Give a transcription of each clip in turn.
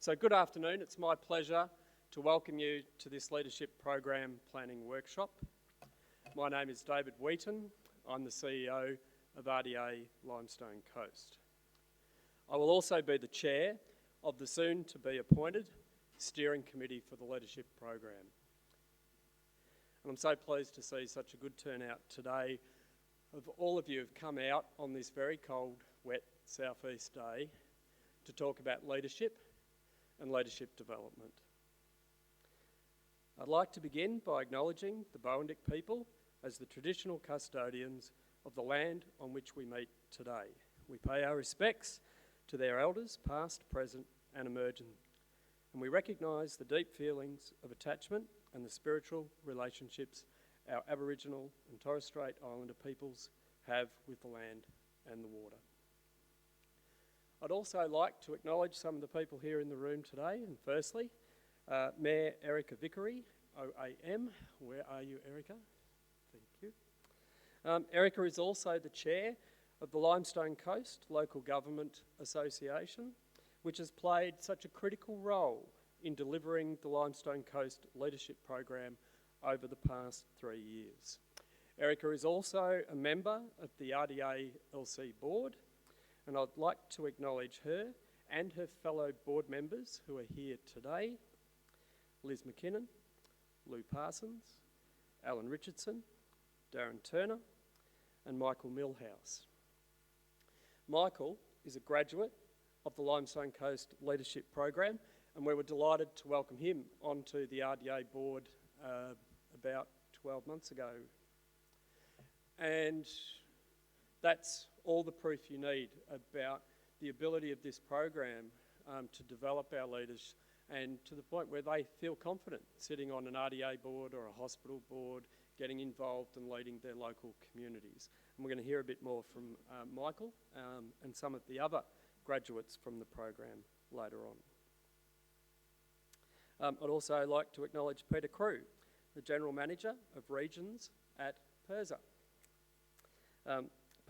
So good afternoon, it's my pleasure to welcome you to this Leadership Program Planning Workshop. My name is David Wheaton, I'm the CEO of RDA Limestone Coast. I will also be the Chair of the soon-to-be appointed Steering Committee for the Leadership Program. And I'm so pleased to see such a good turnout today of all of you who've come out on this very cold, wet southeast day to talk about leadership and leadership development. I'd like to begin by acknowledging the Boandik people as the traditional custodians of the land on which we meet today. We pay our respects to their elders, past, present and emerging, and we recognise the deep feelings of attachment and the spiritual relationships our Aboriginal and Torres Strait Islander peoples have with the land and the water. I'd also like to acknowledge some of the people here in the room today, and firstly, Mayor Erica Vickery, OAM. Where are you, Erica? Thank you. Erica is also the chair of the Limestone Coast Local Government Association, which has played such a critical role in delivering the Limestone Coast Leadership Program over the past 3 years. Erica is also a member of the RDALC board, and I'd like to acknowledge her and her fellow board members who are here today: Liz McKinnon, Lou Parsons, Alan Richardson, Darren Turner, and Michael Millhouse. Michael is a graduate of the Limestone Coast Leadership Program, and we were delighted to welcome him onto the RDA board about 12 months ago. And that's all the proof you need about the ability of this program to develop our leaders, and to the point where they feel confident sitting on an RDA board or a hospital board, getting involved and leading their local communities. And we're going to hear a bit more from Michael and some of the other graduates from the program later on. I'd also like to acknowledge Peter Crew, the General Manager of Regions at PIRSA.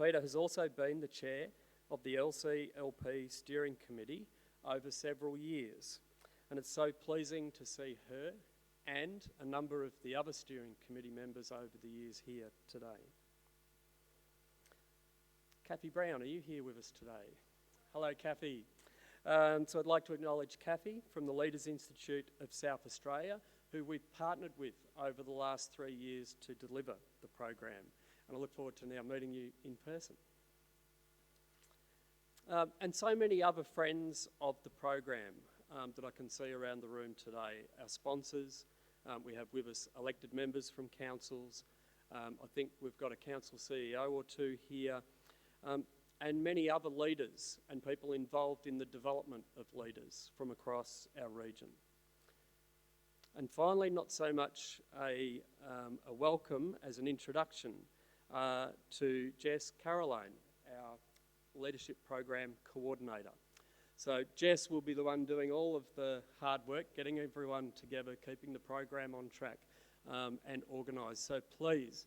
Peter has also been the chair of the LCLP Steering Committee over several years, and it's so pleasing to see her and a number of the other steering committee members over the years here today. Kathy Brown, are you here with us today? Hello, Kathy. So I'd like to acknowledge Kathy from the Leaders Institute of South Australia, who we've partnered with over the last 3 years to deliver the program. And I look forward to now meeting you in person. And so many other friends of the program that I can see around the room today. Our sponsors, we have with us elected members from councils. I think we've got a council CEO or two here, and many other leaders and people involved in the development of leaders from across our region. And finally, not so much a welcome as an introduction to Jess Caroline, our Leadership Program Coordinator. So Jess will be the one doing all of the hard work, getting everyone together, keeping the program on track and organised. So please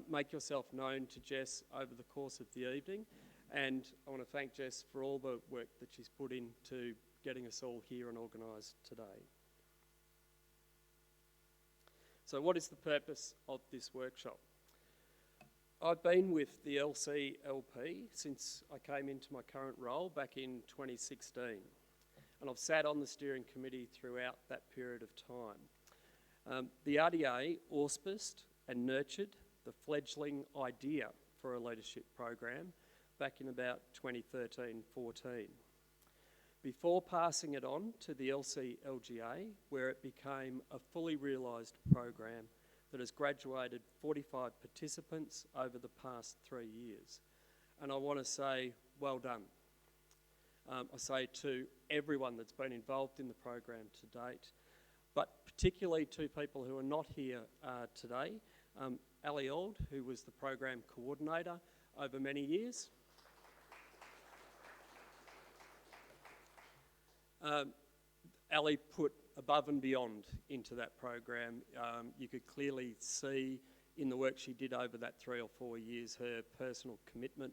make yourself known to Jess over the course of the evening. And I want to thank Jess for all the work that she's put into getting us all here and organised today. So what is the purpose of this workshop? I've been with the LCLP since I came into my current role back in 2016, and I've sat on the steering committee throughout that period of time. The RDA auspiced and nurtured the fledgling idea for a leadership program back in about 2013-14, before passing it on to the LCLGA, where it became a fully realised program that has graduated 45 participants over the past 3 years. And I want to say, well done. I say to everyone that's been involved in the program to date, but particularly to people who are not here today. Ali Auld, who was the program coordinator over many years. Ali put above and beyond into that program. You could clearly see in the work she did over that 3 or 4 years her personal commitment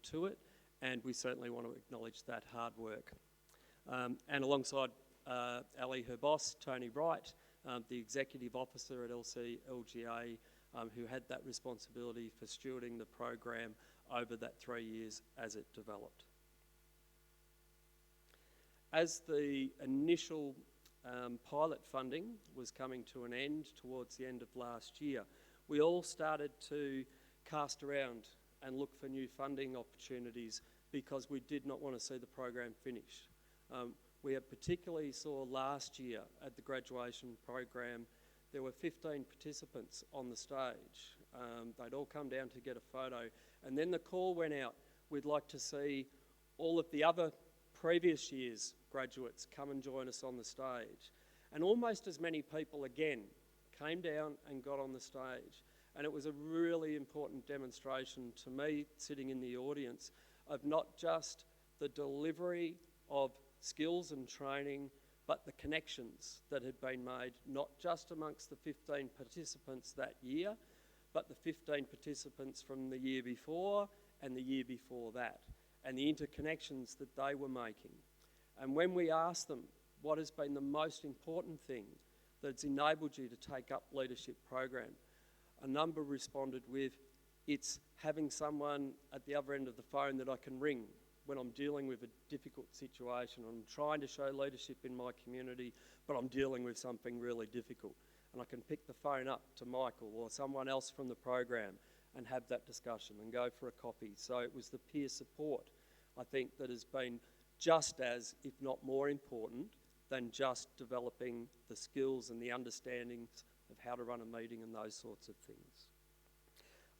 to it, and we certainly want to acknowledge that hard work. and alongside Ali, her boss, Tony Wright, the executive officer at LGA, who had that responsibility for stewarding the program over that 3 years as it developed. As the initial pilot funding was coming to an end towards the end of last year, we all started to cast around and look for new funding opportunities because we did not want to see the program finish. We particularly saw last year at the graduation program, there were 15 participants on the stage. They'd all come down to get a photo, and then the call went out, we'd like to see all of the other previous year's graduates come and join us on the stage. And almost as many people again came down and got on the stage. And it was a really important demonstration to me, sitting in the audience, of not just the delivery of skills and training, but the connections that had been made, not just amongst the 15 participants that year, but the 15 participants from the year before and the year before that, and the interconnections that they were making. And when we asked them what has been the most important thing that's enabled you to take up leadership program, a number responded with, it's having someone at the other end of the phone that I can ring when I'm dealing with a difficult situation. I'm trying to show leadership in my community, but I'm dealing with something really difficult. And I can pick the phone up to Michael or someone else from the program and have that discussion and go for a coffee. So it was the peer support, I think, that has been just as, if not more important, than just developing the skills and the understandings of how to run a meeting and those sorts of things.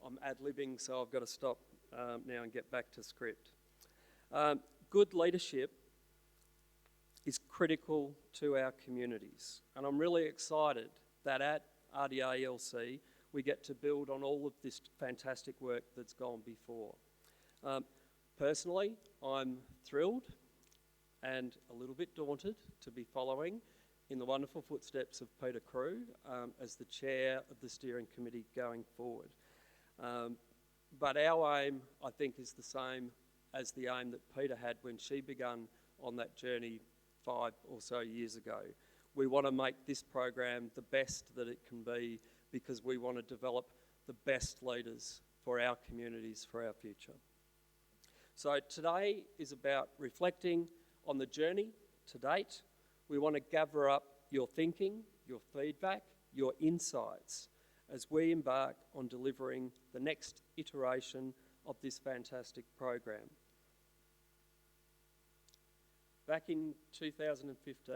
I'm ad-libbing, so I've got to stop now and get back to script. Good leadership is critical to our communities, and I'm really excited that at RDALC we get to build on all of this fantastic work that's gone before. Personally, I'm thrilled and a little bit daunted to be following in the wonderful footsteps of Peter Crew as the chair of the steering committee going forward. But our aim, I think, is the same as the aim that Peter had when she began on that journey 5 or so years ago. We want to make this program the best that it can be because we want to develop the best leaders for our communities, for our future. So today is about reflecting on the journey to date. We want to gather up your thinking, your feedback, your insights as we embark on delivering the next iteration of this fantastic program. Back in 2015,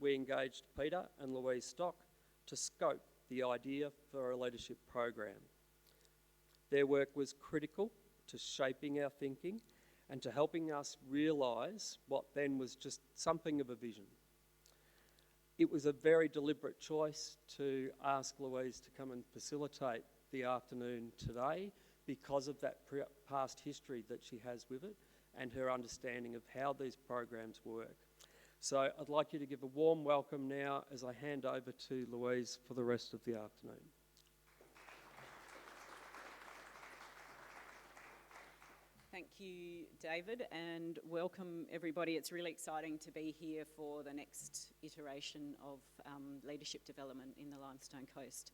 we engaged Peter and Louise Stock to scope the idea for a leadership program. Their work was critical to shaping our thinking and to helping us realise what then was just something of a vision. It was a very deliberate choice to ask Louise to come and facilitate the afternoon today because of that past history that she has with it and her understanding of how these programs work. So I'd like you to give a warm welcome now as I hand over to Louise for the rest of the afternoon. Thank you, David, and welcome everybody. It's really exciting to be here for the next iteration of leadership development in the Limestone Coast.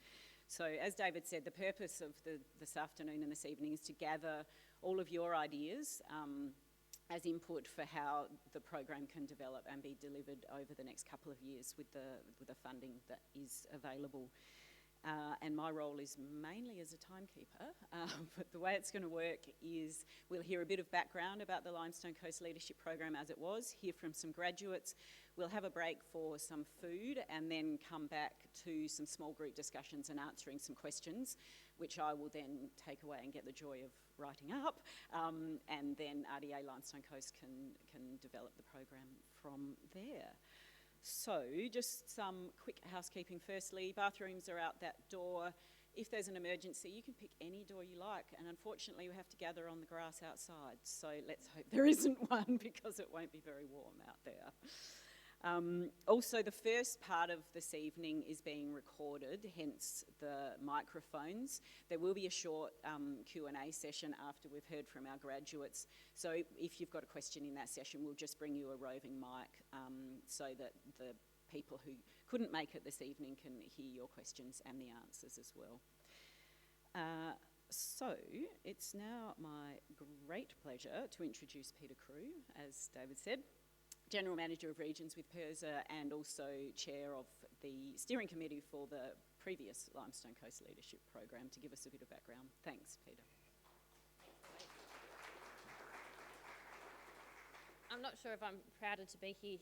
So as David said, the purpose of this afternoon and this evening is to gather all of your ideas as input for how the program can develop and be delivered over the next couple of years with the funding that is available. And my role is mainly as a timekeeper, but the way it's going to work is we'll hear a bit of background about the Limestone Coast Leadership Program as it was, hear from some graduates, we'll have a break for some food and then come back to some small group discussions and answering some questions, which I will then take away and get the joy of writing up, and then RDA Limestone Coast can develop the program from there. So just some quick housekeeping firstly. Bathrooms are out that door. If there's an emergency, you can pick any door you like, and unfortunately we have to gather on the grass outside, so let's hope there isn't one because it won't be very warm out there. Also, the first part of this evening is being recorded, hence the microphones. There will be a short Q&A session after we've heard from our graduates. So if you've got a question in that session, we'll just bring you a roving mic so that the people who couldn't make it this evening can hear your questions and the answers as well. So it's now my great pleasure to introduce Peter Crew, as David said, General Manager of Regions with PIRSA and also Chair of the Steering Committee for the previous Limestone Coast Leadership Program, to give us a bit of background. Thanks, Peter. I'm not sure if I'm prouder to be here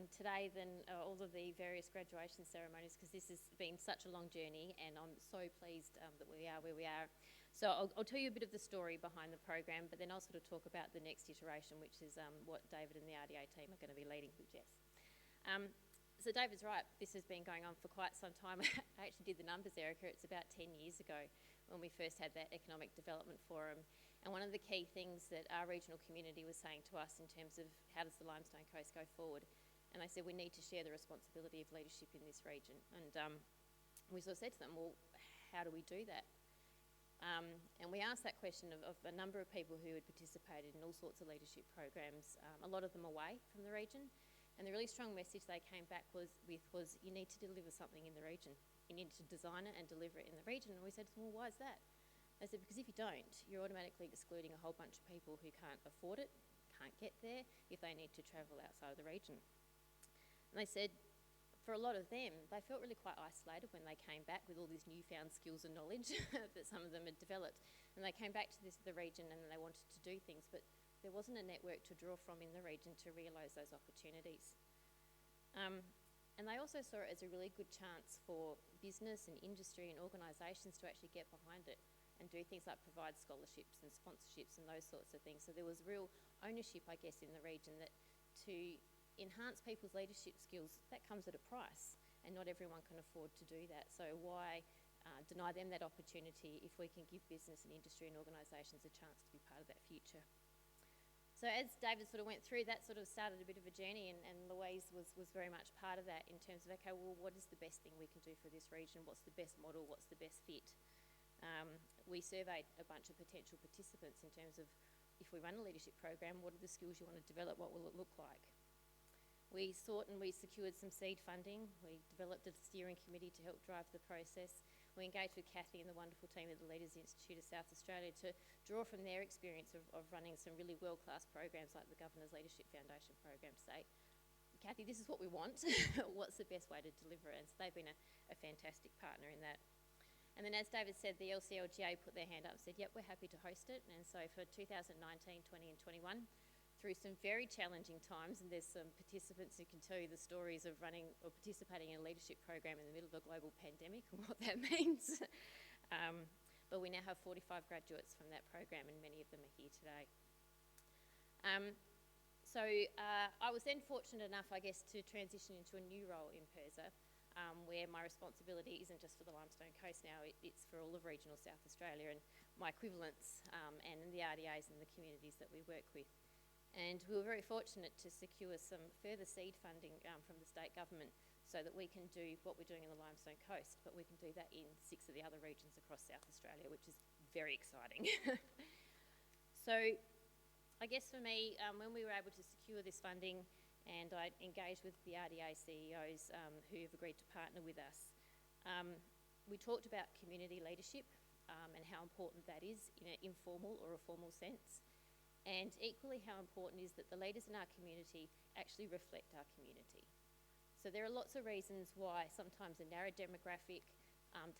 today than all of the various graduation ceremonies, because this has been such a long journey, and I'm so pleased that we are where we are. So I'll tell you a bit of the story behind the program, but then I'll sort of talk about the next iteration, which is what David and the RDA team are going to be leading with Jess. So David's right, this has been going on for quite some time. I actually did the numbers, Erica. It's about 10 years ago when we first had that Economic Development Forum. And one of the key things that our regional community was saying to us in terms of how does the Limestone Coast go forward, and they said we need to share the responsibility of leadership in this region. And we sort of said to them, well, how do we do that? And we asked that question of a number of people who had participated in all sorts of leadership programs, a lot of them away from the region. And the really strong message they came back was you need to deliver something in the region. You need to design it and deliver it in the region. And we said, well, why is that? They said, because if you don't, you're automatically excluding a whole bunch of people who can't afford it, can't get there, if they need to travel outside of the region. And they said, for a lot of them, they felt really quite isolated when they came back with all these newfound skills and knowledge that some of them had developed. And they came back to the region and they wanted to do things, but there wasn't a network to draw from in the region to realise those opportunities. And they also saw it as a really good chance for business and industry and organisations to actually get behind it and do things like provide scholarships and sponsorships and those sorts of things. So there was real ownership, I guess, in the region that to enhance people's leadership skills, that comes at a price, and not everyone can afford to do that. So why deny them that opportunity if we can give business and industry and organisations a chance to be part of that future? So as David sort of went through, that sort of started a bit of a journey, and Louise was very much part of that in terms of, okay, well, what is the best thing we can do for this region? What's the best model? What's the best fit? We surveyed a bunch of potential participants in terms of, if we run a leadership program, what are the skills you want to develop? What will it look like? We sought and we secured some seed funding. We developed a steering committee to help drive the process. We engaged with Kathy and the wonderful team at the Leaders Institute of South Australia to draw from their experience of running some really world-class programs like the Governor's Leadership Foundation program to say, Kathy, this is what we want. What's the best way to deliver it? And so they've been a fantastic partner in that. And then, as David said, the LCLGA put their hand up and said, yep, we're happy to host it. And so for 2019, 20 and 21, through some very challenging times, and there's some participants who can tell you the stories of running or participating in a leadership program in the middle of a global pandemic and what that means. But we now have 45 graduates from that program, and many of them are here today. So I was then fortunate enough, I guess, to transition into a new role in PIRSA, where my responsibility isn't just for the Limestone Coast now, it's for all of regional South Australia and my equivalents and the RDAs and the communities that we work with. And we were very fortunate to secure some further seed funding from the state government so that we can do what we're doing in the Limestone Coast, but we can do that in 6 of the other regions across South Australia, which is very exciting. So I guess for me, when we were able to secure this funding, and I engaged with the RDA CEOs who have agreed to partner with us, we talked about community leadership and how important that is in an informal or a formal sense. And equally how important is that the leaders in our community actually reflect our community. So there are lots of reasons why sometimes a narrow demographic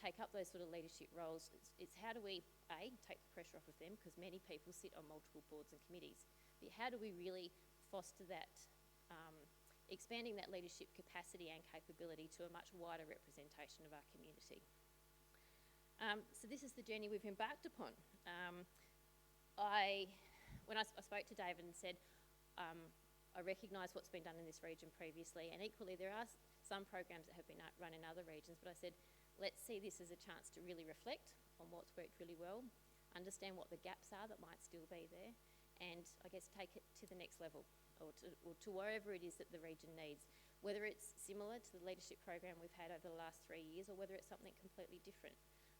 take up those sort of leadership roles. It's how do we, A, take the pressure off of them, because many people sit on multiple boards and committees, but how do we really foster that, expanding that leadership capacity and capability to a much wider representation of our community. So this is the journey we've embarked upon. When I spoke to David and said, I recognise what's been done in this region previously, and equally there are some programs that have been run in other regions, but I said, let's see this as a chance to really reflect on what's worked really well, understand what the gaps are that might still be there, and I guess take it to the next level, or to wherever it is that the region needs. whether it's similar to the leadership program we've had over the last 3 years or whether it's something completely different.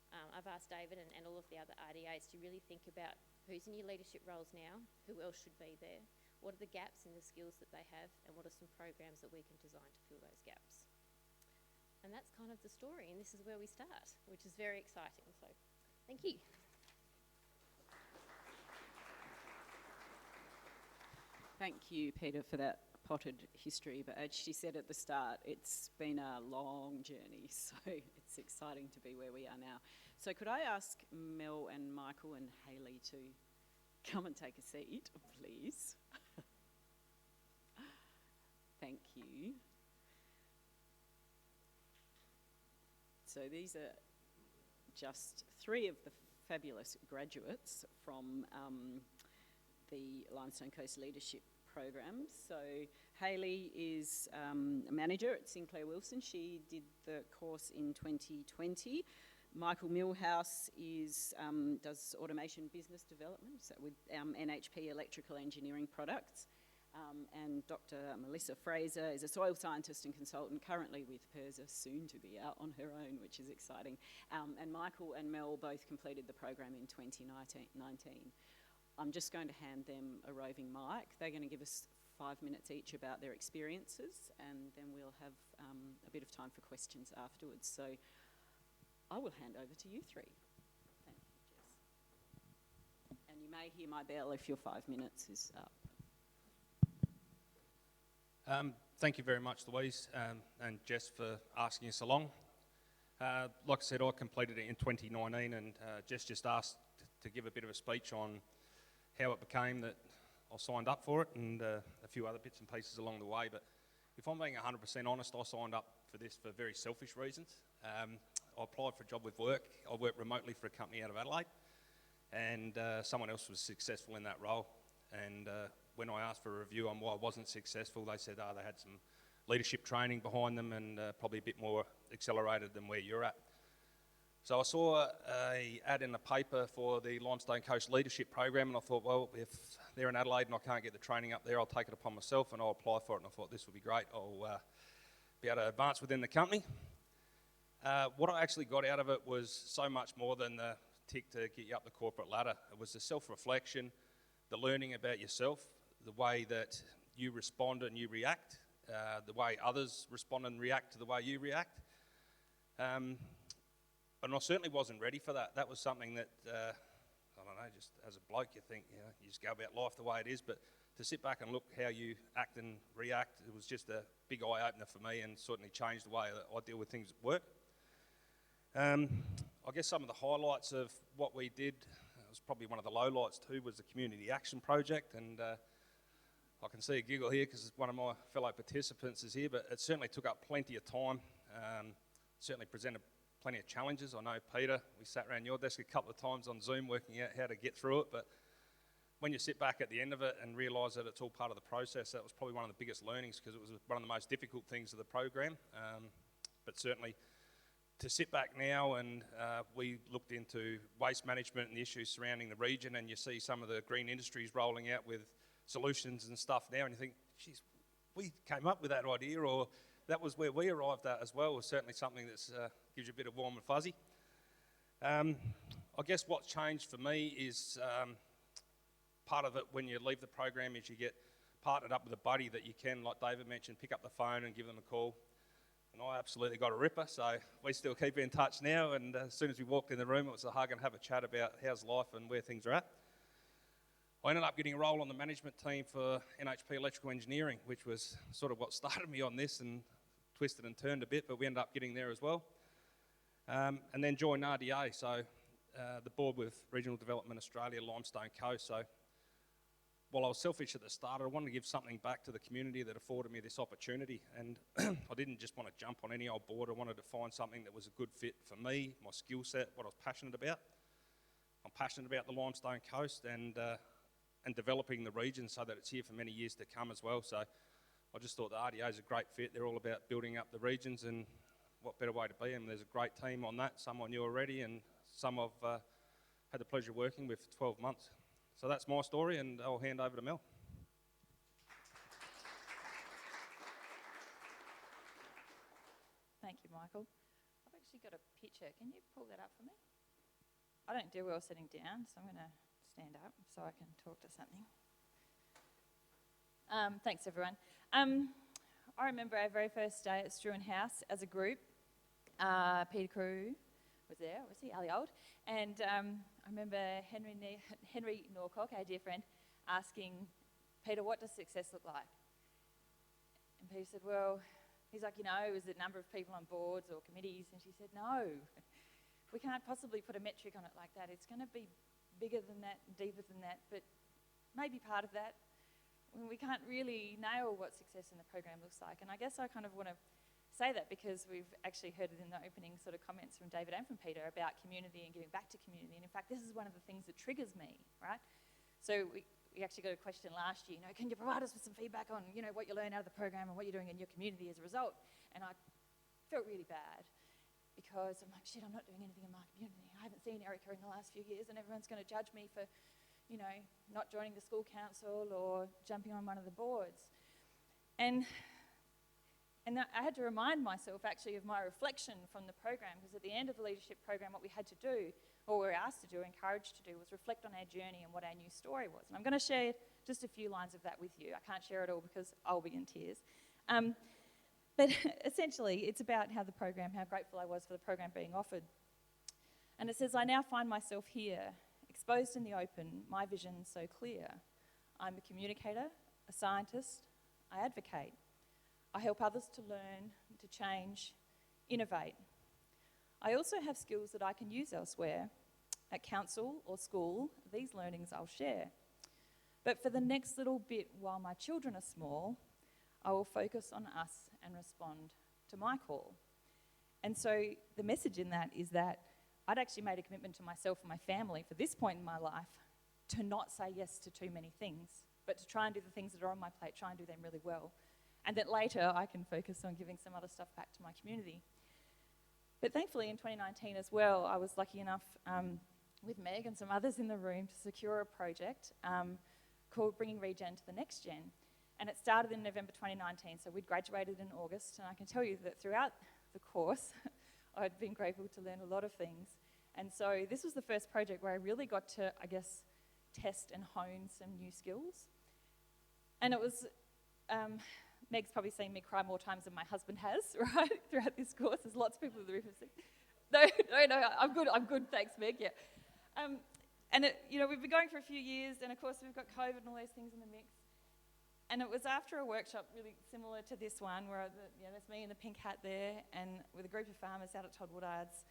I've asked David and all of the other RDAs to really think about who's in your leadership roles now, who else should be there, what are the gaps in the skills that they have, and what are some programs that we can design to fill those gaps. And that's kind of the story, and this is where we start, which is very exciting. So, thank you. Thank you, Peter, for that potted history. But as she said at the start, it's been a long journey, so it's exciting to be where we are now. So could I ask Mel and Michael and Hayley to come and take a seat, please? Thank you. So these are just 3 of the fabulous graduates from the Limestone Coast Leadership Program. So Hayley is a manager at Sinclair Wilson. She did the course in 2020. Michael Millhouse does automation business development, so with NHP Electrical Engineering Products. And Dr. Melissa Fraser is a soil scientist and consultant, currently with PIRSA, soon to be out on her own, which is exciting. And Michael and Mel both completed the program in 2019. I'm just going to hand them a roving mic. They're going to give us 5 minutes each about their experiences, and then we'll have a bit of time for questions afterwards. So I will hand over to you 3. Thank you, Jess. And you may hear my bell if your 5 minutes is up. Thank you very much, Louise, and Jess for asking us along. Like I said, I completed it in 2019, and Jess just asked to give a bit of a speech on how it became that I signed up for it, and a few other bits and pieces along the way. But if I'm being 100% honest, I signed up for this for very selfish reasons. I applied for a job with work. I worked remotely for a company out of Adelaide, and someone else was successful in that role. And when I asked for a review on why I wasn't successful, they said, they had some leadership training behind them and probably a bit more accelerated than where you're at. So I saw an ad in the paper for the Limestone Coast Leadership Program, and I thought, well, if they're in Adelaide and I can't get the training up there, I'll take it upon myself and I'll apply for it. And I thought this would be great. I'll be able to advance within the company. What I actually got out of it was so much more than the tick to get you up the corporate ladder. It was the self-reflection, the learning about yourself, the way that you respond and you react, the way others respond and react to the way you react. And I certainly wasn't ready for that. That was something that, I don't know, just as a bloke you think, you just go about life the way it is, but to sit back and look how you act and react, it was just a big eye-opener for me and certainly changed the way that I deal with things at work. I guess some of the highlights of what we did, it was probably one of the lowlights too, was the Community Action Project, and I can see a giggle here because one of my fellow participants is here, but it certainly took up plenty of time, certainly presented plenty of challenges. I know, Peter, we sat around your desk a couple of times on Zoom working out how to get through it, but when you sit back at the end of it and realise that it's all part of the process, that was probably one of the biggest learnings because it was one of the most difficult things of the program. But certainly to sit back now and we looked into waste management and the issues surrounding the region, and you see some of the green industries rolling out with solutions and stuff now, and you think, geez, we came up with that idea, or that was where we arrived at as well, was certainly something that gives you a bit of warm and fuzzy. I guess what's changed for me is part of it when you leave the program is you get partnered up with a buddy that you can, like David mentioned, pick up the phone and give them a call. And I absolutely got a ripper, so we still keep in touch now, and as soon as we walked in the room, it was a hug and have a chat about how's life and where things are at. I ended up getting a role on the management team for NHP Electrical Engineering, which was sort of what started me on this and twisted and turned a bit, but we ended up getting there as well. And then joined RDA, so the board with Regional Development Australia, Limestone Coast. So while I was selfish at the start, I wanted to give something back to the community that afforded me this opportunity. And I didn't just want to jump on any old board. I wanted to find something that was a good fit for me, my skill set, what I was passionate about. I'm passionate about the Limestone Coast and developing the region so that it's here for many years to come as well. So I just thought the RDA is a great fit. They're all about building up the regions, and what better way to be. And there's a great team on that, some I knew already and some I've had the pleasure of working with for 12 months. So that's my story, and I'll hand over to Mel. Thank you, Michael. I've actually got a picture. Can you pull that up for me? I don't do well sitting down, so I'm going to stand up so I can talk to something. Thanks, everyone. I remember our very first day at Struan House as a group. Peter Crew was there, obviously, Ali Old. And I remember Henry Norcock, our dear friend, asking Peter, what does success look like? And Peter said, well, he's like, is it number of people on boards or committees? And she said, no, we can't possibly put a metric on it like that. It's going to be bigger than that, deeper than that, but maybe part of that. We can't really nail what success in the program looks like. And I guess I kind of want to say that because we've actually heard it in the opening sort of comments from David and from Peter about community and giving back to community. And in fact, this is one of the things that triggers me, right? So we actually got a question last year, can you provide us with some feedback on, what you learn out of the program and what you're doing in your community as a result? And I felt really bad because I'm like, shit, I'm not doing anything in my community. I haven't seen Erica in the last few years and everyone's going to judge me for not joining the school council or jumping on one of the boards. And I had to remind myself actually of my reflection from the program, because at the end of the leadership program, what we had to do, or we were asked to do, encouraged to do, was reflect on our journey and what our new story was. And I'm going to share just a few lines of that with you. I can't share it all because I'll be in tears. But essentially, it's about how grateful I was for the program being offered. And it says, I now find myself here, exposed in the open, my vision so clear. I'm a communicator, a scientist, I advocate. I help others to learn, to change, innovate. I also have skills that I can use elsewhere. At council or school, these learnings I'll share. But for the next little bit while my children are small, I will focus on us and respond to my call. And so the message in that is that I'd actually made a commitment to myself and my family for this point in my life to not say yes to too many things, but to try and do the things that are on my plate, try and do them really well. And that later I can focus on giving some other stuff back to my community. But thankfully in 2019 as well, I was lucky enough with Meg and some others in the room to secure a project called Bringing Regen to the Next Gen. And it started in November 2019, so we'd graduated in August, and I can tell you that throughout the course, I'd been grateful to learn a lot of things. And so this was the first project where I really got to, I guess, test and hone some new skills. And it was, Meg's probably seen me cry more times than my husband has, right, throughout this course. There's lots of people in the room who've seen. No, I'm good, thanks, Meg, yeah. And we've been going for a few years, and of course we've got COVID and all those things in the mix. And it was after a workshop really similar to this one, where that's me in the pink hat there, and with a group of farmers out at Todd Woodards.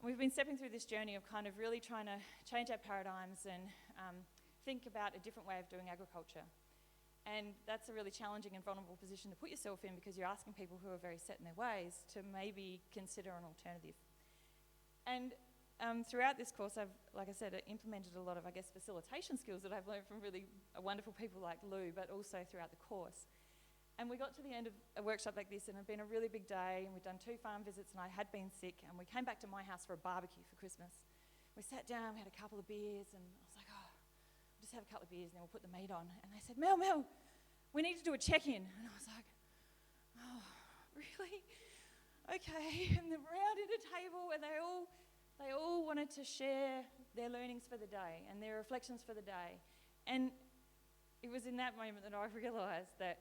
And we've been stepping through this journey of kind of really trying to change our paradigms and think about a different way of doing agriculture. And that's a really challenging and vulnerable position to put yourself in, because you're asking people who are very set in their ways to maybe consider an alternative. And throughout this course, I've, like I said, implemented a lot of, facilitation skills that I've learned from really wonderful people like Lou, but also throughout the course. And we got to the end of a workshop like this, and it had been a really big day, and we'd done 2 farm visits, and I had been sick, and we came back to my house for a barbecue for Christmas. We sat down, we had a couple of beers, and I was like, we'll just have a couple of beers, and then we'll put the meat on. And they said, Mel, we need to do a check-in. And I was like, oh, really? Okay. And they're around at a table, and they all wanted to share their learnings for the day and their reflections for the day. And it was in that moment that I realised that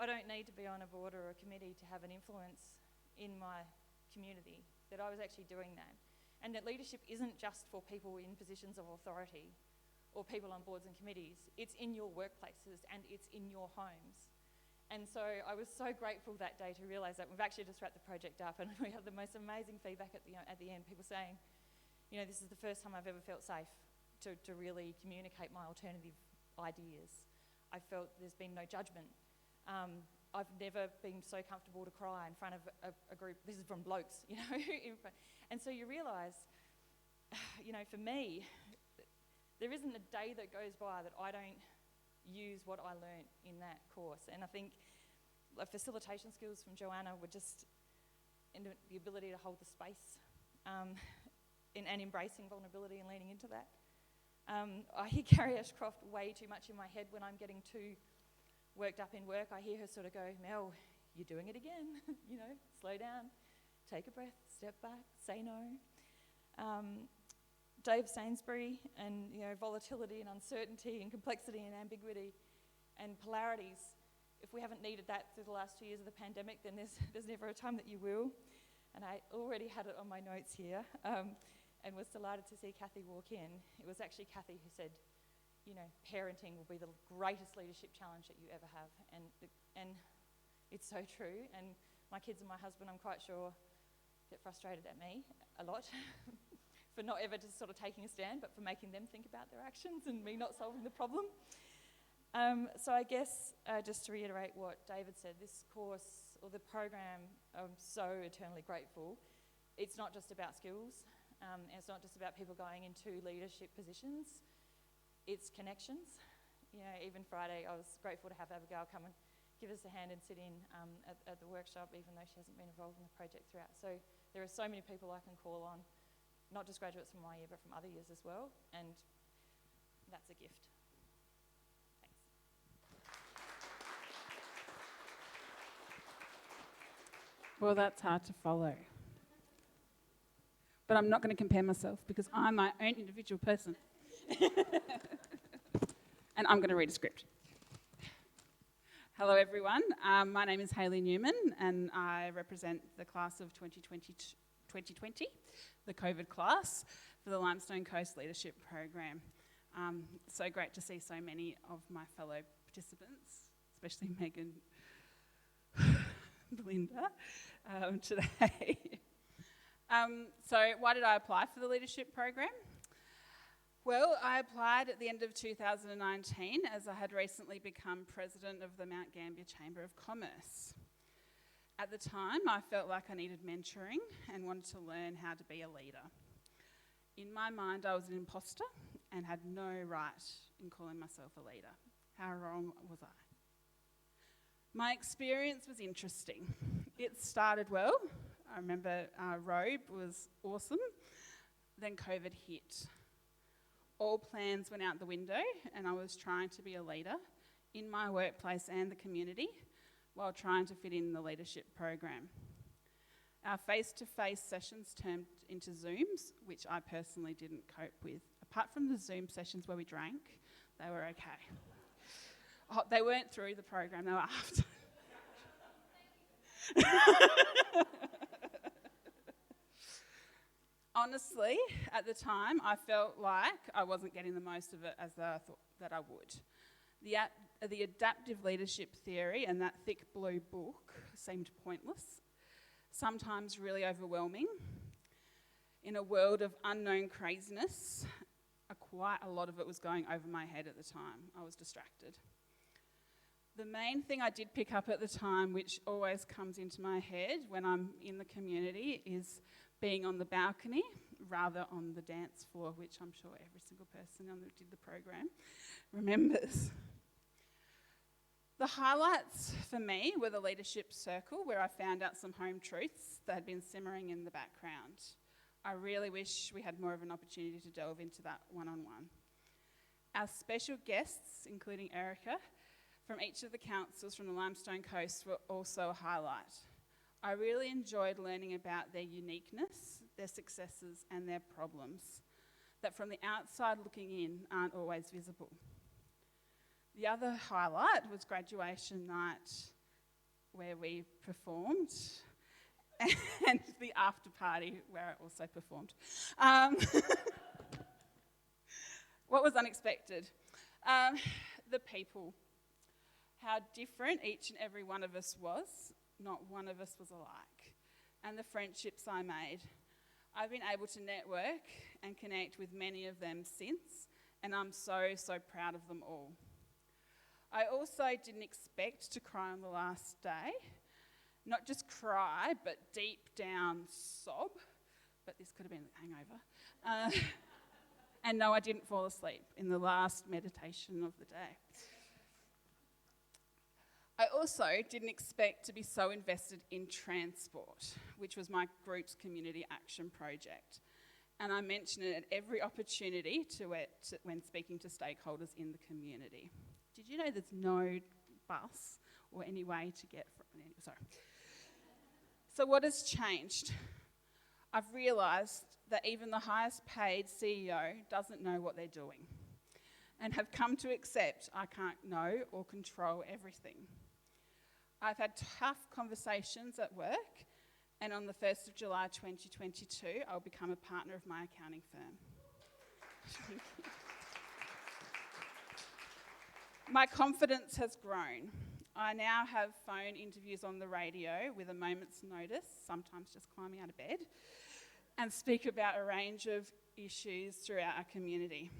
I don't need to be on a board or a committee to have an influence in my community, that I was actually doing that. And that leadership isn't just for people in positions of authority or people on boards and committees. It's in your workplaces and it's in your homes. And so I was so grateful that day to realise that we've actually just wrapped the project up, and we had the most amazing feedback at the end, people saying, this is the first time I've ever felt safe to really communicate my alternative ideas. I felt there's been no judgment. I've never been so comfortable to cry in front of a group. This is from blokes, And so you realise, for me, there isn't a day that goes by that I don't use what I learnt in that course. And I think facilitation skills from Joanna were just the ability to hold the space and embracing vulnerability and leaning into that. I hear Carrie Ashcroft way too much in my head when I'm getting too worked up in work. I hear her sort of go, Mel, you're doing it again. Slow down, take a breath, step back, say no. Dave Sainsbury and volatility and uncertainty and complexity and ambiguity and polarities. If we haven't needed that through the last 2 years of the pandemic, then there's never a time that you will. And I already had it on my notes here, and was delighted to see Kathy walk in. It was actually Kathy who said, parenting will be the greatest leadership challenge that you ever have, and it's so true. And my kids and my husband, I'm quite sure, get frustrated at me a lot for not ever just sort of taking a stand, but for making them think about their actions and me not solving the problem. So I guess, just to reiterate what David said, this course, or the program, I'm so eternally grateful. It's not just about skills, and it's not just about people going into leadership positions, it's connections. Even Friday, I was grateful to have Abigail come and give us a hand and sit in at the workshop, even though she hasn't been involved in the project throughout. So there are so many people I can call on, not just graduates from my year, but from other years as well, and that's a gift. Well, that's hard to follow. But I'm not going to compare myself because I'm my own individual person. And I'm going to read a script. Hello, everyone. My name is Hayley Newman, and I represent the class of 2020, the COVID class, for the Limestone Coast Leadership Program. So great to see so many of my fellow participants, especially Megan, Belinda, today. So why did I apply for the leadership program? Well, I applied at the end of 2019 as I had recently become president of the Mount Gambier Chamber of Commerce. At the time, I felt like I needed mentoring and wanted to learn how to be a leader. In my mind, I was an imposter and had no right in calling myself a leader. How wrong was I? My experience was interesting. It started well. I remember our robe was awesome. Then COVID hit. All plans went out the window, and I was trying to be a leader in my workplace and the community while trying to fit in the leadership program. Our face-to-face sessions turned into Zooms, which I personally didn't cope with. Apart from the Zoom sessions where we drank, they were okay. Oh, they weren't through the program, they were after. Honestly, at the time, I felt like I wasn't getting the most of it as I thought that I would. The adaptive leadership theory and that thick blue book seemed pointless, sometimes really overwhelming. In a world of unknown craziness, quite a lot of it was going over my head at the time. I was distracted. The main thing I did pick up at the time, which always comes into my head when I'm in the community, is being on the balcony rather on the dance floor, which I'm sure every single person who did the program remembers. The highlights for me were the leadership circle, where I found out some home truths that had been simmering in the background. I really wish we had more of an opportunity to delve into that one-on-one. Our special guests, including Erica, from each of the councils from the Limestone Coast were also a highlight. I really enjoyed learning about their uniqueness, their successes and their problems that from the outside looking in aren't always visible. The other highlight was graduation night, where we performed, and the after party where I also performed. What was unexpected? The people. How different each and every one of us was. Not one of us was alike. And the friendships I made. I've been able to network and connect with many of them since, and I'm so, so proud of them all. I also didn't expect to cry on the last day. Not just cry, but deep down sob. But this could have been a hangover. And no, I didn't fall asleep in the last meditation of the day. I also didn't expect to be so invested in transport, which was my group's community action project. And I mention it at every opportunity when speaking to stakeholders in the community. Did you know there's no bus or any way to get from. Sorry. So what has changed? I've realised that even the highest paid CEO doesn't know what they're doing, and have come to accept I can't know or control everything. I've had tough conversations at work, and on the 1st of July 2022, I'll become a partner of my accounting firm. Thank you. My confidence has grown. I now have phone interviews on the radio with a moment's notice, sometimes just climbing out of bed, and speak about a range of issues throughout our community.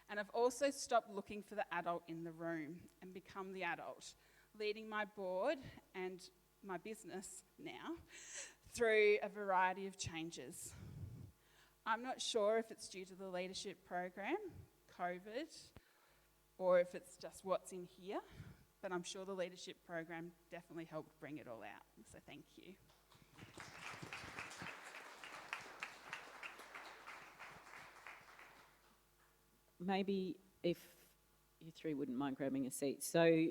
And I've also stopped looking for the adult in the room and become the adult, leading my board and my business now through a variety of changes. I'm not sure if it's due to the leadership program, COVID, or if it's just what's in here, but I'm sure the leadership program definitely helped bring it all out, so thank you. Maybe if you three wouldn't mind grabbing a seat. So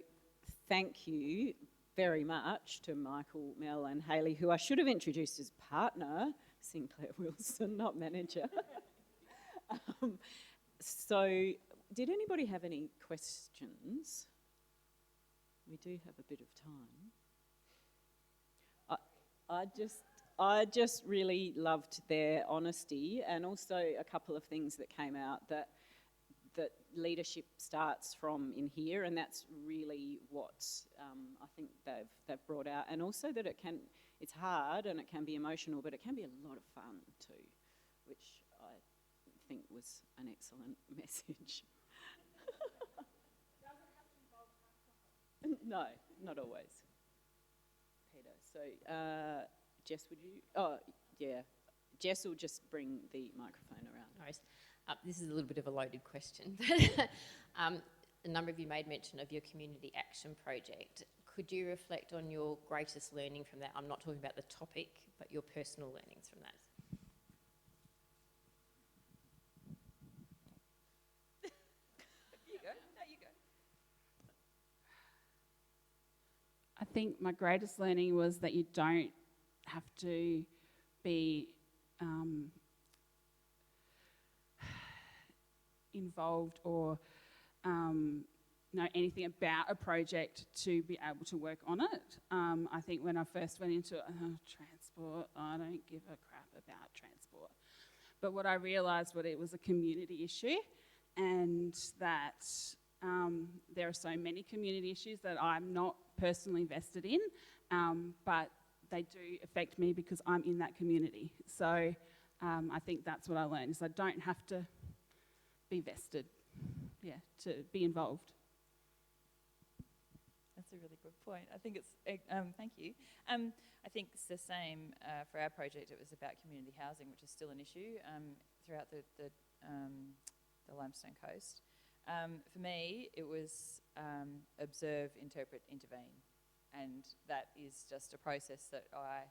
thank you very much to Michael, Mel and Hayley, who I should have introduced as partner, Sinclair Wilson, not manager. So did anybody have any questions? We do have a bit of time. I just really loved their honesty, and also a couple of things that came out that leadership starts from in here, and that's really what I think they've brought out, and also that it's hard and it can be emotional, but it can be a lot of fun too, which I think was an excellent message. No, not always. Peter, so Jess, would you? Oh, yeah. Jess will just bring the microphone around. No worries. This is a little bit of a loaded question. A number of you made mention of your community action project. Could you reflect on your greatest learning from that? I'm not talking about the topic, but your personal learnings from that. You go. No, you go. I think my greatest learning was that you don't have to be involved or know anything about a project to be able to work on it. I think when I first went into transport, I don't give a crap about transport. But what I realised was it was a community issue, and that there are so many community issues that I'm not personally vested in, but they do affect me because I'm in that community. So I think that's what I learned, is I don't have to be vested, to be involved. That's a really good point. I think it's, thank you. I think it's the same for our project. It was about community housing, which is still an issue throughout the Limestone Coast. For me, it was observe, interpret, intervene. And that is just a process that I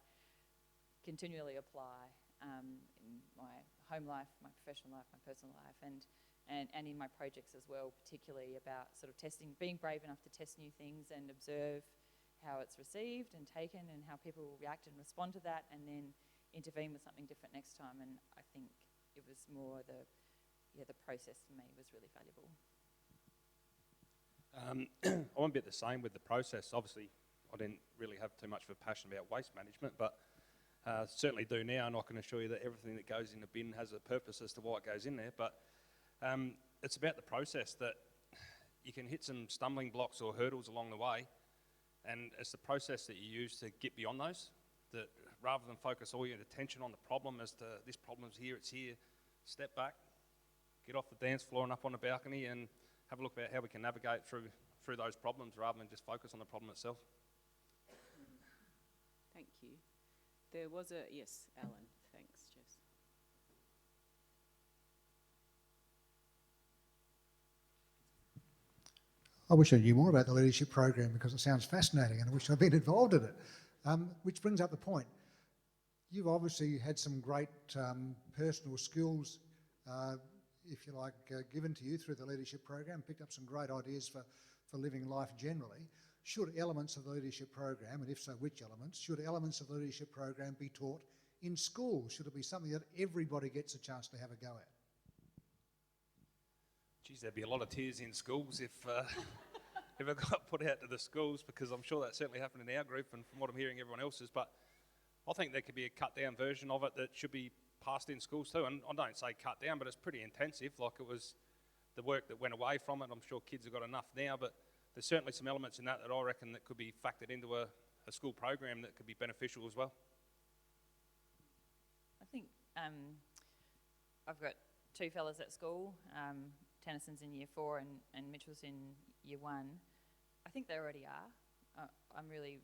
continually apply in my home life, my professional life, my personal life, and in my projects as well, particularly about sort of testing, being brave enough to test new things and observe how it's received and taken and how people will react and respond to that, and then intervene with something different next time. And I think it was more the process for me was really valuable. I won't be the same with the process. Obviously, I didn't really have too much of a passion about waste management, but certainly do now, and I can assure you that everything that goes in the bin has a purpose as to why it goes in there. But it's about the process, that you can hit some stumbling blocks or hurdles along the way, and it's the process that you use to get beyond those, that rather than focus all your attention on the problem as to this problem's here, it's here, step back, get off the dance floor and up on the balcony and have a look about how we can navigate through those problems rather than just focus on the problem itself. Thank you. There was yes, Alan. Thanks, Jess. I wish I knew more about the leadership program because it sounds fascinating, and I wish I'd been involved in it. Which brings up the point. You've obviously had some great personal skills, if you like, given to you through the leadership program, picked up some great ideas for living life generally. should elements of the leadership program, and if so, which elements, should elements of the leadership program be taught in schools? Should it be something that everybody gets a chance to have a go at? Geez, there'd be a lot of tears in schools if if it got put out to the schools, because I'm sure that certainly happened in our group and from what I'm hearing everyone else's. But I think there could be a cut down version of it that should be passed in schools too. And I don't say cut down, but it's pretty intensive. Like, it was the work that went away from it. I'm sure kids have got enough now, but there's certainly some elements in that I reckon that could be factored into a school program that could be beneficial as well. I think I've got two fellas at school. Tennyson's in year 4 and Mitchell's in year 1. I think they already are. I'm really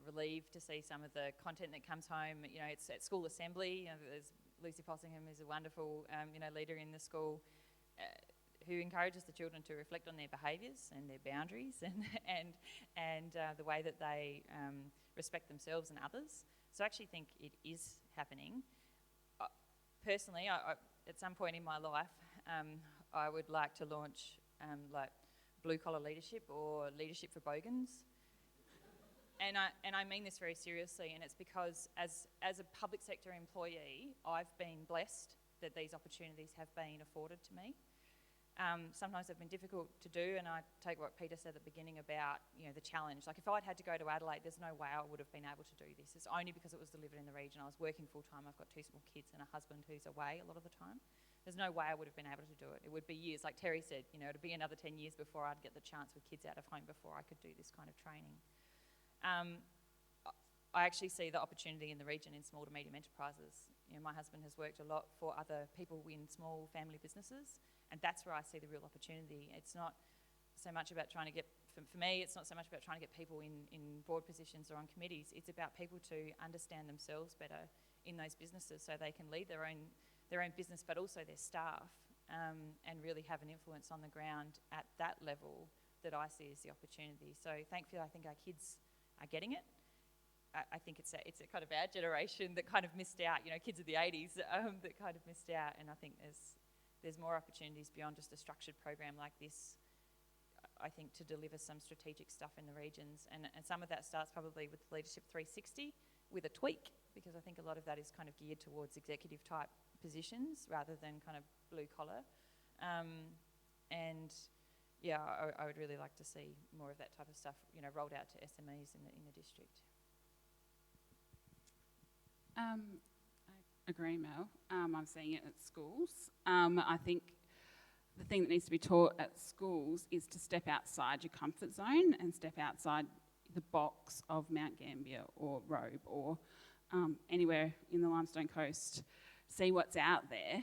relieved to see some of the content that comes home. You know, it's at school assembly. You know, there's Lucy Possingham is a wonderful leader in the school who encourages the children to reflect on their behaviours and their boundaries and the way that they respect themselves and others. So I actually think it is happening. Personally, I, at some point in my life, I would like to launch like blue-collar leadership or leadership for bogans. And I mean this very seriously, and it's because as a public sector employee, I've been blessed that these opportunities have been afforded to me. Sometimes they've been difficult to do, and I take what Peter said at the beginning about, you know, the challenge. Like, if I'd had to go to Adelaide, there's no way I would have been able to do this. It's only because it was delivered in the region. I was working full-time. I've got 2 small kids and a husband who's away a lot of the time. There's no way I would have been able to do it. It would be years. Like Terry said, you know, it'd be another 10 years before I'd get the chance with kids out of home before I could do this kind of training. I actually see the opportunity in the region in small to medium enterprises. You know, my husband has worked a lot for other people in small family businesses, and that's where I see the real opportunity. It's not so much about trying to get, for me, it's not so much about trying to get people in board positions or on committees. It's about people to understand themselves better in those businesses so they can lead their own business, but also their staff, and really have an influence on the ground at that level that I see as the opportunity. So thankfully, I think our kids are getting it. I think it's a kind of our generation that kind of missed out, you know, kids of the 80s that kind of missed out, and I think there's more opportunities beyond just a structured program like this, I think, to deliver some strategic stuff in the regions, and some of that starts probably with Leadership 360 with a tweak, because I think a lot of that is kind of geared towards executive type positions rather than kind of blue collar, and yeah, I would really like to see more of that type of stuff, you know, rolled out to SMEs in the district. I agree, Mel. I'm seeing it at schools. I think the thing that needs to be taught at schools is to step outside your comfort zone and step outside the box of Mount Gambier or Robe or anywhere in the Limestone Coast. See what's out there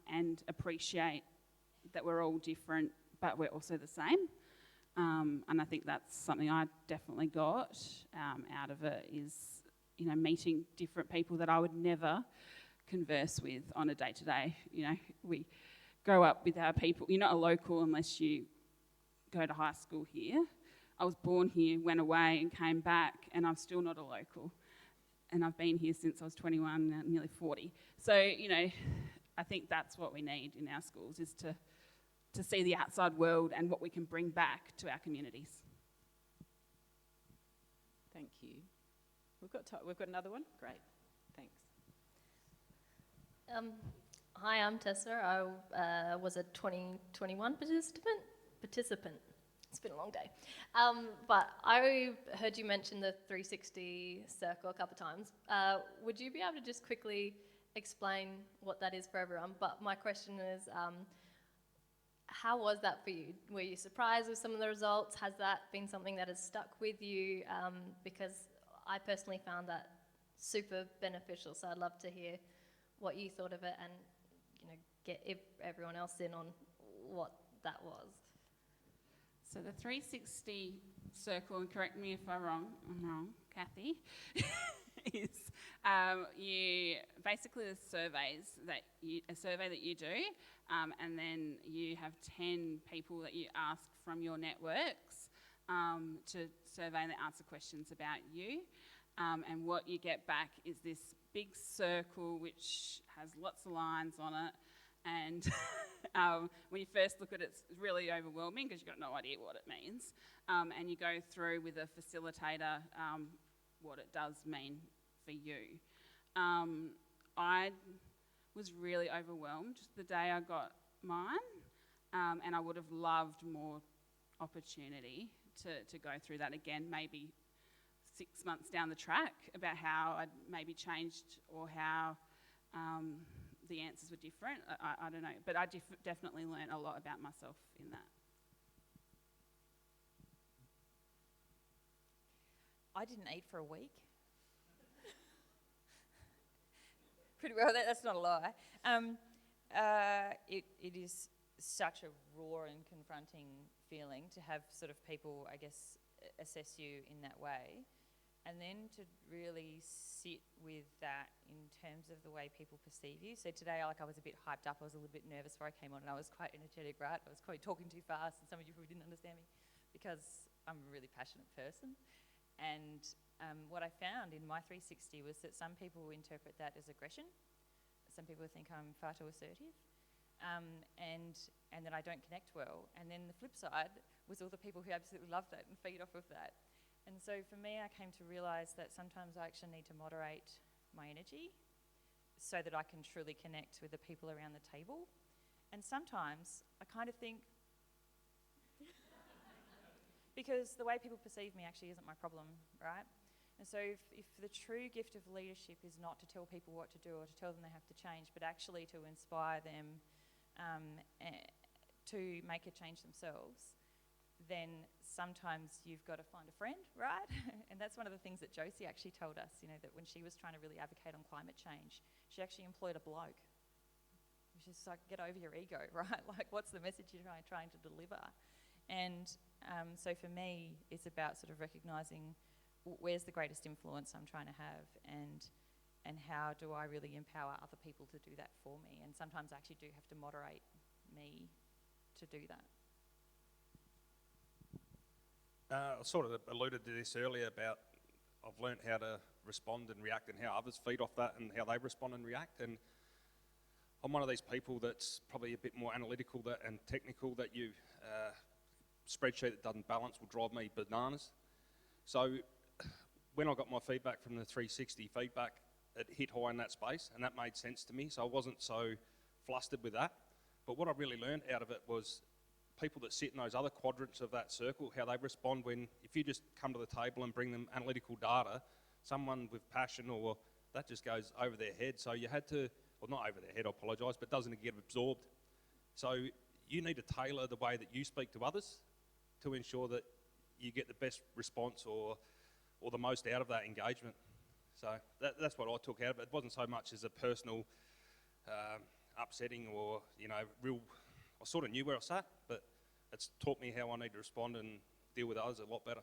and appreciate that we're all different, but we're also the same. And I think that's something I definitely got out of it, is, you know, meeting different people that I would never converse with on a day-to-day. You know, we grow up with our people. You're not a local unless you go to high school here. I was born here, went away and came back, and I'm still not a local. And I've been here since I was 21, now nearly 40. So, you know, I think that's what we need in our schools, is to see the outside world and what we can bring back to our communities. Thank you. We've got another one? Great, thanks. Hi, I'm Tessa. I was a 2021 participant. It's been a long day. But I heard you mention the 360 circle a couple of times. Would you be able to just quickly explain what that is for everyone? But my question is, how was that for you? Were you surprised with some of the results? Has that been something that has stuck with you? Because I personally found that super beneficial, so I'd love to hear what you thought of it and, you know, get everyone else in on what that was. So the 360 circle, and correct me if I'm wrong, Kathy, is you basically a survey that you do, and then you have 10 people that you ask from your networks to survey and answer questions about you, and what you get back is this big circle which has lots of lines on it, And when you first look at it, it's really overwhelming because you've got no idea what it means. And you go through with a facilitator what it does mean for you. I was really overwhelmed the day I got mine, and I would have loved more opportunity to go through that again, maybe 6 months down the track, about how I'd maybe changed or how the answers were different. I don't know, but I definitely learned a lot about myself in that. I didn't eat for a week. Pretty well, that's not a lie. It is such a raw and confronting feeling to have sort of people, I guess, assess you in that way. And then to really sit with that in terms of the way people perceive you. So today, I was a bit hyped up. I was a little bit nervous before I came on, and I was quite energetic, right? I was quite talking too fast, and some of you probably didn't understand me because I'm a really passionate person. And what I found in my 360 was that some people interpret that as aggression. Some people think I'm far too assertive, and that I don't connect well. And then the flip side was all the people who absolutely love that and feed off of that. And so for me, I came to realise that sometimes I actually need to moderate my energy so that I can truly connect with the people around the table. And sometimes I kind of think, because the way people perceive me actually isn't my problem, right? And so if the true gift of leadership is not to tell people what to do or to tell them they have to change, but actually to inspire them to make a change themselves, then sometimes you've got to find a friend, right? And that's one of the things that Josie actually told us, that when she was trying to really advocate on climate change, she actually employed a bloke. She's like, get over your ego, right? Like, what's the message you're trying to deliver? And so for me, it's about sort of recognising where's the greatest influence I'm trying to have, and how do I really empower other people to do that for me? And sometimes I actually do have to moderate me to do that. I sort of alluded to this earlier about I've learnt how to respond and react and how others feed off that and how they respond and react. And I'm one of these people that's probably a bit more analytical and technical, that spreadsheet that doesn't balance will drive me bananas. So when I got my feedback from the 360 feedback, it hit high in that space, and that made sense to me. So I wasn't so flustered with that. But what I really learned out of it was people that sit in those other quadrants of that circle, how they respond when, if you just come to the table and bring them analytical data, someone with passion, or that just goes over their head. So you had to, well, not over their head, I apologise, but doesn't get absorbed. So you need to tailor the way that you speak to others to ensure that you get the best response or the most out of that engagement. So that's what I took out of it. It wasn't so much as a personal upsetting or, I sort of knew where I sat, but it's taught me how I need to respond and deal with others a lot better.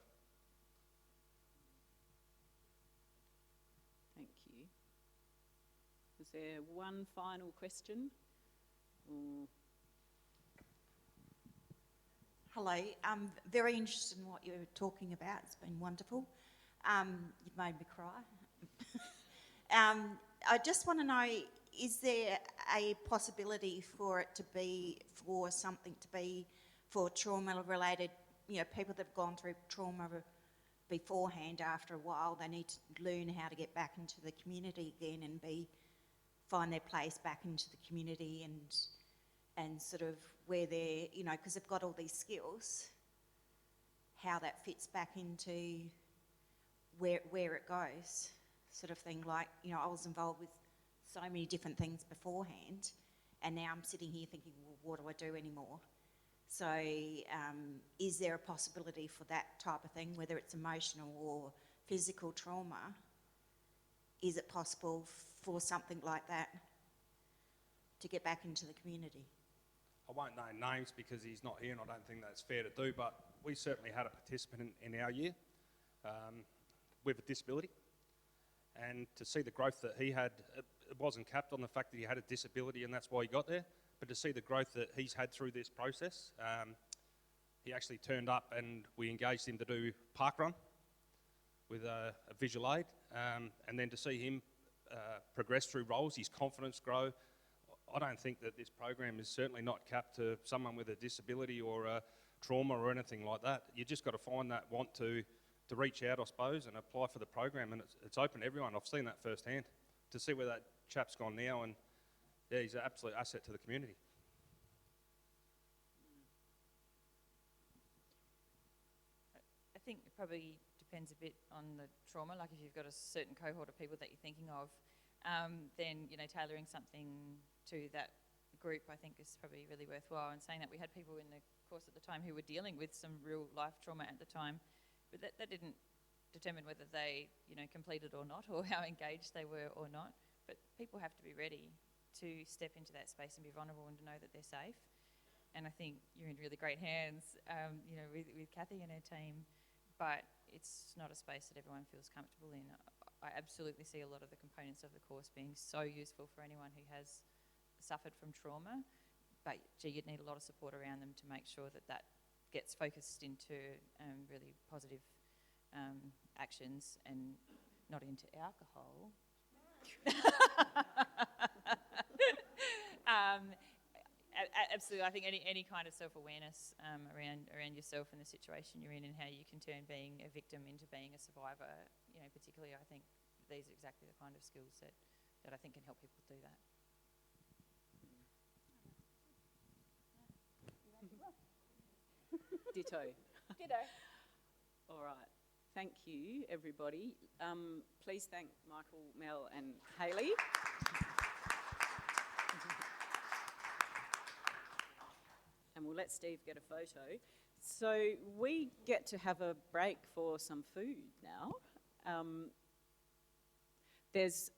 Thank you. Is there one final question? Hello, I'm very interested in what you're talking about. It's been wonderful. You've made me cry. I just want to know, is there a possibility for it to be, for something to be for trauma-related, people that have gone through trauma beforehand, after a while, they need to learn how to get back into the community again and find their place back into the community and sort of where they're, because they've got all these skills, how that fits back into where it goes, sort of thing. Like, I was involved with so many different things beforehand, and now I'm sitting here thinking, well, what do I do anymore? So is there a possibility for that type of thing, whether it's emotional or physical trauma? Is it possible for something like that to get back into the community? I won't name names because he's not here, and I don't think that's fair to do, but we certainly had a participant in our year with a disability, and to see the growth that he had, it wasn't capped on the fact that he had a disability and that's why he got there, but to see the growth that he's had through this process. He actually turned up and we engaged him to do parkrun with a visual aid, and then to see him progress through roles, his confidence grow, I don't think that this program is certainly not capped to someone with a disability or a trauma or anything like that. You just got to find that want to reach out, I suppose, and apply for the program, and it's open to everyone. I've seen that firsthand. To see where that chap's gone now, and yeah, he's an absolute asset to the community. I think it probably depends a bit on the trauma. Like if you've got a certain cohort of people that you're thinking of, then tailoring something to that group I think is probably really worthwhile. And saying that, we had people in the course at the time who were dealing with some real life trauma at the time, but that didn't determine whether they completed or not, or how engaged they were or not. But people have to be ready to step into that space and be vulnerable and to know that they're safe. And I think you're in really great hands, with Kathy and her team, but it's not a space that everyone feels comfortable in. I absolutely see a lot of the components of the course being so useful for anyone who has suffered from trauma, but you'd need a lot of support around them to make sure that gets focused into really positive actions and not into alcohol. Absolutely, I think any kind of self-awareness around yourself and the situation you're in, and how you can turn being a victim into being a survivor, particularly, I think these are exactly the kind of skills that I think can help people do that. Ditto. Ditto. All right. Thank you, everybody. Please thank Michael, Mel and Hayley. And we'll let Steve get a photo. So we get to have a break for some food now.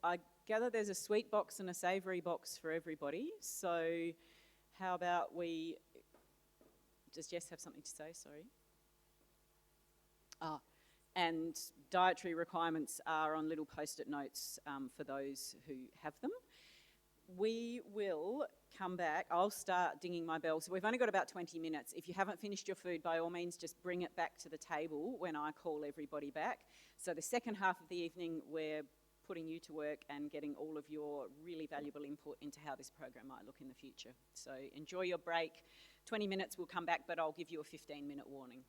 I gather there's a sweet box and a savoury box for everybody. So how about does Jess have something to say? Sorry. And dietary requirements are on little post-it notes for those who have them. We will come back. I'll start dinging my bell. So we've only got about 20 minutes. If you haven't finished your food, by all means, just bring it back to the table when I call everybody back. So the second half of the evening, we're putting you to work and getting all of your really valuable input into how this program might look in the future. So enjoy your break. 20 minutes, we'll come back, but I'll give you a 15-minute warning.